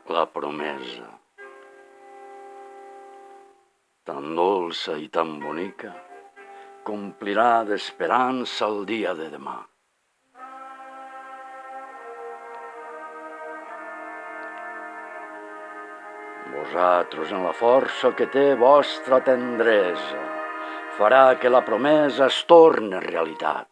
La promesa, tan dolça i tan bonica, complirà d'esperança el dia de demà. Vosaltres, en la força que té vostra tendresa, farà que la promesa es torni realitat.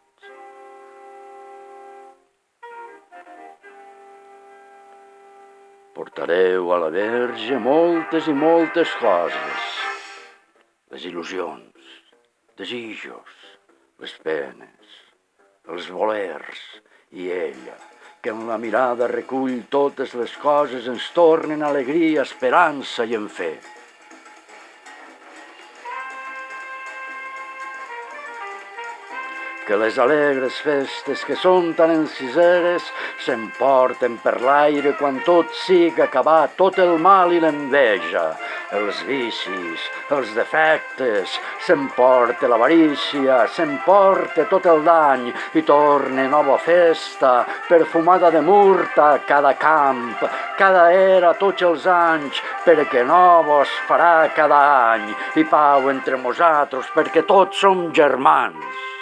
Portareu a la Verge moltes i moltes coses, les il·lusions, desitjos, les penes, els volers, i ella, que amb la mirada recull totes les coses, ens tornen alegria, esperança i en fe. Que les alegres festes que són tan enciseres s'emporten per l'aire quan tot siga acabat, tot el mal i l'enveja, els vicis, els defectes, s'emporta l'avarícia, s'emporta tot el dany i torna nova festa, perfumada de murta, cada camp, cada era, tots els anys, perquè novos farà cada any i pau entre nosaltres, perquè tots som germans.